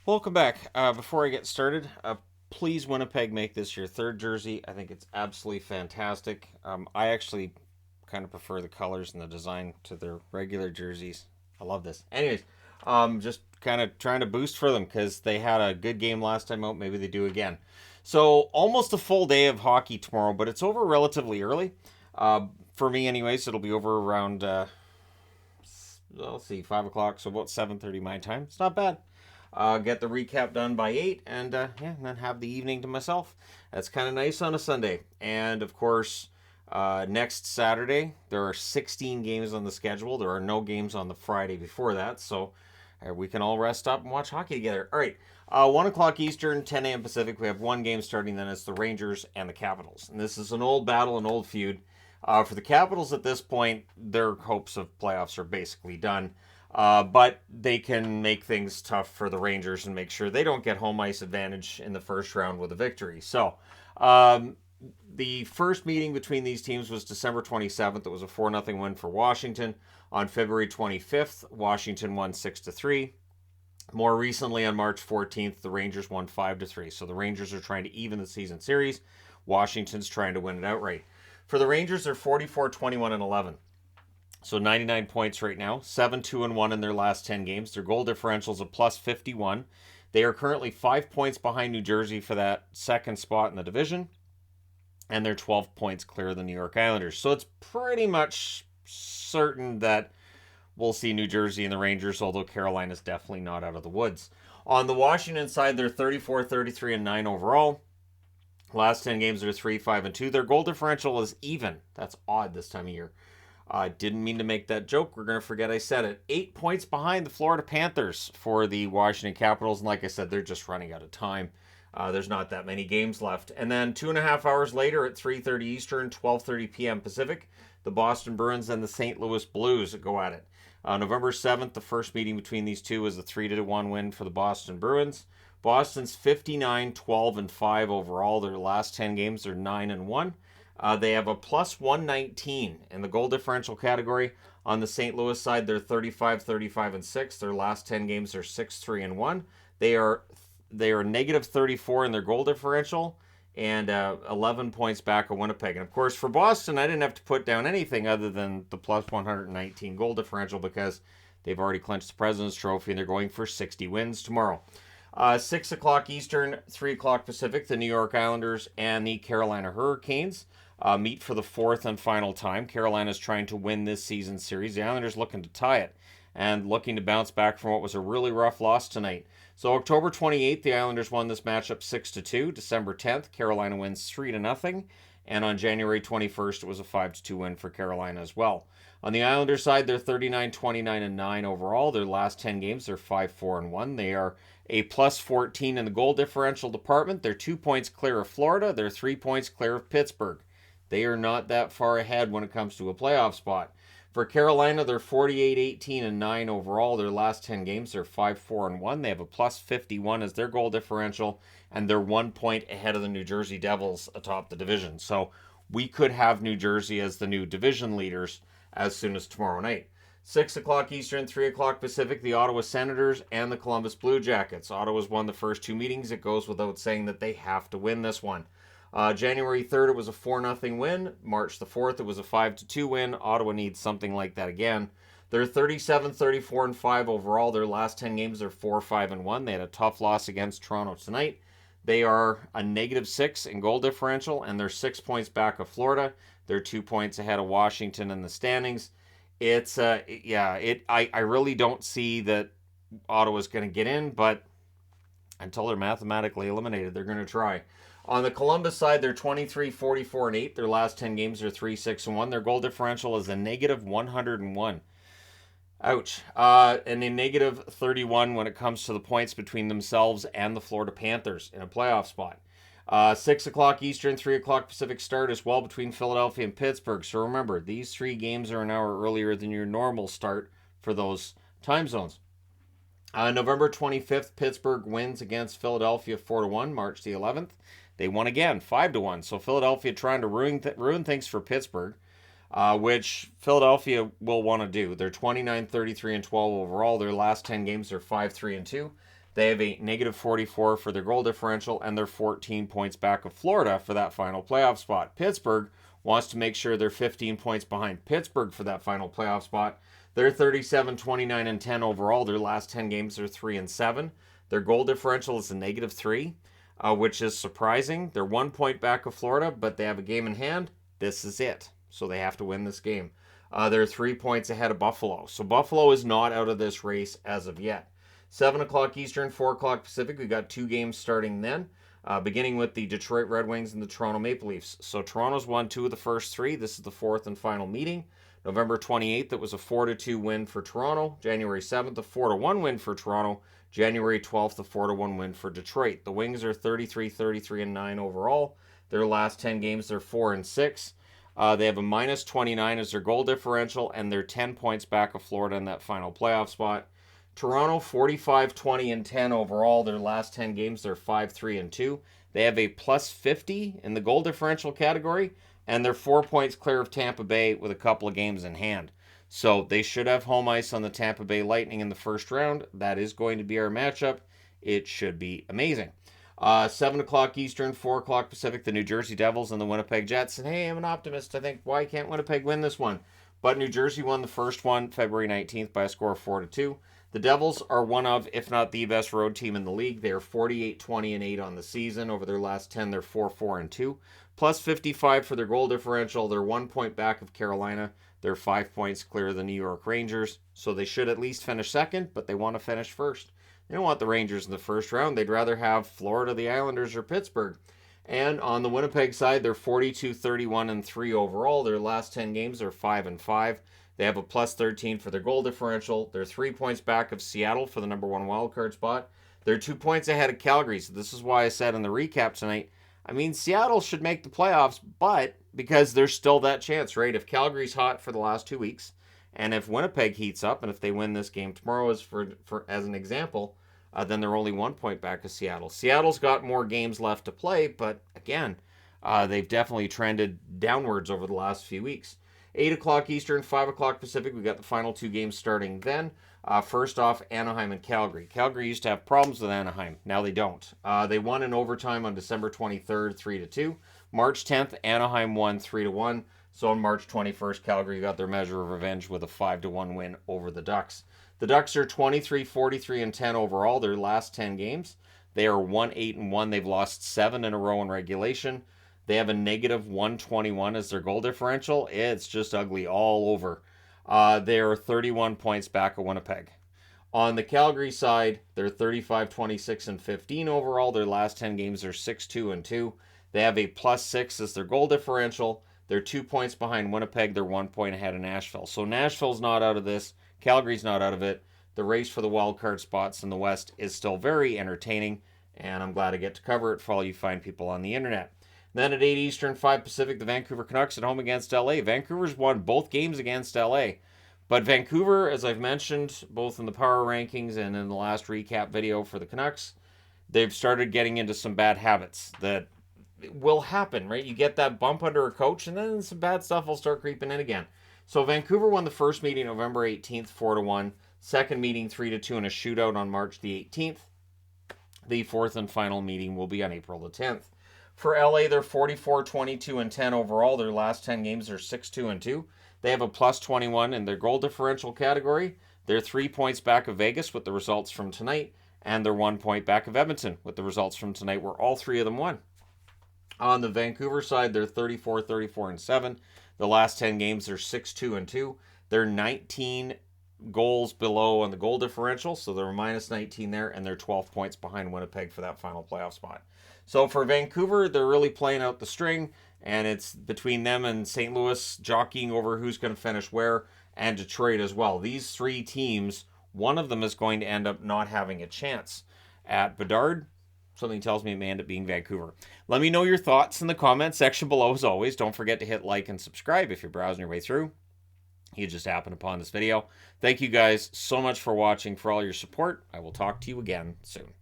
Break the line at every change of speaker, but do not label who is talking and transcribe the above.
Welcome back. Before I get started, please Winnipeg make this your third jersey. I think it's absolutely fantastic. I actually kind of prefer the colors and the design to their regular jerseys. I love this. Anyways, just kind of trying to boost for them because they had a good game last time out. Maybe they do again. So almost a full day of hockey tomorrow, but it's over relatively early. For me, anyways, it'll be over around. Let's see, 5 o'clock, so about 7:30 my time. It's not bad. Get the recap done by 8 and then have the evening to myself. That's kind of nice on a Sunday. And of course, next Saturday, there are 16 games on the schedule. There are no games on the Friday before that, so we can all rest up and watch hockey together. All right, 1 o'clock Eastern, 10 a.m. Pacific. We have one game starting, then it's the Rangers and the Capitals. And this is an old battle, an old feud. For the Capitals at this point, their hopes of playoffs are basically done. But they can make things tough for the Rangers and make sure they don't get home ice advantage in the first round with a victory. So, the first meeting between these teams was December 27th. It was a 4-0 win for Washington. On February 25th, Washington won 6-3. More recently, on March 14th, the Rangers won 5-3. So the Rangers are trying to even the season series. Washington's trying to win it outright. For the Rangers, they're 44, 21, and 11. So 99 points right now, 7-2-1 in their last 10 games. Their goal differential is a plus 51. They are currently 5 points behind New Jersey for that second spot in the division, and they're 12 points clear of the New York Islanders. So it's pretty much certain that we'll see New Jersey and the Rangers, although Carolina's definitely not out of the woods. On the Washington side, they're 34, 33, and 9 overall. Last 10 games are 3, 5, and 2. Their goal differential is even. That's odd this time of year. I didn't mean to make that joke. We're going to forget I said it. 8 points behind the Florida Panthers for the Washington Capitals. And like I said, they're just running out of time. There's not that many games left. And then 2.5 hours later at 3:30 Eastern, 12:30 p.m. Pacific, the Boston Bruins and the St. Louis Blues go at it. November 7th, the first meeting between these two was a 3-1 win for the Boston Bruins. Boston's 59, 12, and 5 overall. Their last 10 games are 9-1. They have a plus 119 in the goal differential category. On the St. Louis side, they're 35, 35, and 6. Their last 10 games are 6, 3, and 1. They are negative 34 in their goal differential and 11 points back of Winnipeg. And of course, for Boston, I didn't have to put down anything other than the plus 119 goal differential because they've already clinched the President's Trophy and they're going for 60 wins tomorrow. 6 o'clock Eastern, 3 o'clock Pacific, the New York Islanders and the Carolina Hurricanes meet for the fourth and final time. Carolina's trying to win this season series. The Islanders looking to tie it and looking to bounce back from what was a really rough loss tonight. So October 28th, the Islanders won this matchup 6-2. December 10th, Carolina wins 3-0. And on January 21st, it was a 5-2 win for Carolina as well. On the Islanders side, they're 39, 29, and 9 overall. Their last 10 games, they're 5, 4, and 1. They are a plus 14 in the goal differential department. They're 2 points clear of Florida. They're 3 points clear of Pittsburgh. They are not that far ahead when it comes to a playoff spot. For Carolina, they're 48, 18, and 9 overall. Their last 10 games, they're 5, 4, and 1. They have a plus 51 as their goal differential, and they're 1 point ahead of the New Jersey Devils atop the division. So we could have New Jersey as the new division leaders as soon as tomorrow night. 6 o'clock Eastern, 3 o'clock Pacific, the Ottawa Senators and the Columbus Blue Jackets. Ottawa's won the first two meetings. It goes without saying that they have to win this one. January 3rd, it was a 4-0 win. March the 4th, it was a 5-2 win. Ottawa needs something like that again. They're 37, 34, and 5 overall. Their last 10 games are 4, 5, and 1. They had a tough loss against Toronto tonight. They are a negative 6 in goal differential, and they're 6 points back of Florida. They're 2 points ahead of Washington in the standings. I really don't see that Ottawa's going to get in, but until they're mathematically eliminated, they're going to try. On the Columbus side, they're 23, 44, and 8. Their last 10 games are 3, 6, and 1. Their goal differential is a negative 101. Ouch. And a negative 31 when it comes to the points between themselves and the Florida Panthers in a playoff spot. 6 o'clock Eastern, 3 o'clock Pacific start as well between Philadelphia and Pittsburgh. So remember, these three games are an hour earlier than your normal start for those time zones. November 25th, Pittsburgh wins against Philadelphia 4-1. March the 11th, they won again 5-1. So Philadelphia trying to ruin things for Pittsburgh, which Philadelphia will want to do. They're 29, 33, and 12 overall. Their last 10 games are 5, 3, and 2. They have a negative 44 for their goal differential, and they're 14 points back of Florida for that final playoff spot. Pittsburgh wants to make sure they're 15 points behind Pittsburgh for that final playoff spot. They're 37, 29, and 10 overall. Their last 10 games are 3 and 7. Their goal differential is a negative 3, which is surprising. They're 1 point back of Florida, but they have a game in hand. This is it. So they have to win this game. They're 3 points ahead of Buffalo. So Buffalo is not out of this race as of yet. 7 o'clock Eastern, 4 o'clock Pacific. We got 2 games starting then, beginning with the Detroit Red Wings and the Toronto Maple Leafs. So Toronto's won 2 of the first 3. This is the 4th and final meeting. November 28th, it was a 4-2 win for Toronto. January 7th, a 4-1 win for Toronto. January 12th, a 4-1 win for Detroit. The Wings are 33, 33, and 9 overall. Their last 10 games, they're 4 and 6. They have a minus 29 as their goal differential, and they're 10 points back of Florida in that final playoff spot. Toronto, 45, 20, and 10 overall. Their last 10 games, they're 5, 3, and 2. They have a plus 50 in the goal differential category, and they're 4 points clear of Tampa Bay with a couple of games in hand. So they should have home ice on the Tampa Bay Lightning in the first round. That is going to be our matchup. It should be amazing. 7 o'clock Eastern, 4 o'clock Pacific, the New Jersey Devils and the Winnipeg Jets. And hey, I'm an optimist. I think, why can't Winnipeg win this one? But New Jersey won the first one February 19th by a score of 4-2. The Devils are one of, if not the best road team in the league. They are 48, 20, and 8 on the season. Over their last 10, they're 4, 4, and 2. Plus 55 for their goal differential. They're 1 point back of Carolina. They're 5 points clear of the New York Rangers. So they should at least finish second, but they want to finish first. They don't want the Rangers in the first round. They'd rather have Florida, the Islanders, or Pittsburgh. And on the Winnipeg side, they're 42, 31, and 3 overall. Their last 10 games are 5 and 5. They have a plus 13 for their goal differential. They're 3 points back of Seattle for the number 1 wildcard spot. They're 2 points ahead of Calgary. So this is why I said in the recap tonight, I mean, Seattle should make the playoffs, but because there's still that chance, right? If Calgary's hot for the last 2 weeks, and if Winnipeg heats up, and if they win this game tomorrow, as an example, then they're only 1 point back of Seattle. Seattle's got more games left to play, but again, they've definitely trended downwards over the last few weeks. 8 o'clock Eastern, 5 o'clock Pacific. We got the final 2 games starting then. First off, Anaheim and Calgary. Calgary used to have problems with Anaheim. Now they don't. They won in overtime on December 23rd, 3-2. March 10th, Anaheim won 3-1. So on March 21st, Calgary got their measure of revenge with a 5-1 win over the Ducks. The Ducks are 23, 43, and 10 overall. Their last 10 games, they are 1, 8, and 1. They've lost 7 in a row in regulation. They have a negative 121 as their goal differential. It's just ugly all over. They're 31 points back of Winnipeg. On the Calgary side, they're 35, 26, and 15 overall. Their last 10 games are 6, 2, and 2. They have a plus 6 as their goal differential. They're 2 points behind Winnipeg. They're 1 point ahead of Nashville. So Nashville's not out of this. Calgary's not out of it. The race for the wild card spots in the West is still very entertaining, and I'm glad I get to cover it for all you fine people on the internet. Then at 8 Eastern, 5 Pacific, the Vancouver Canucks at home against LA. Vancouver's won both games against LA. But Vancouver, as I've mentioned, both in the power rankings and in the last recap video for the Canucks, they've started getting into some bad habits that will happen, right? You get that bump under a coach, and then some bad stuff will start creeping in again. So Vancouver won the first meeting November 18th, 4-1. Second meeting, 3-2 in a shootout on March the 18th. The fourth and final meeting will be on April the 10th. For LA, they're 44, 22, and 10 overall. Their last 10 games are 6, 2, and 2. They have a plus 21 in their goal differential category. They're 3 points back of Vegas with the results from tonight, and they're 1 point back of Edmonton with the results from tonight, where all 3 of them won. On the Vancouver side, they're 34, 34, and 7. The last 10 games are 6, 2, and 2. They're 19 goals below on the goal differential, so they're minus 19 there, and they're 12 points behind Winnipeg for that final playoff spot. So for Vancouver, they're really playing out the string, and it's between them and St. Louis jockeying over who's going to finish where, and Detroit as well. These 3 teams, one of them is going to end up not having a chance. At Bedard, something tells me it may end up being Vancouver. Let me know your thoughts in the comments section below as always. Don't forget to hit like and subscribe if you're browsing your way through. You just happened upon this video. Thank you guys so much for watching, for all your support. I will talk to you again soon.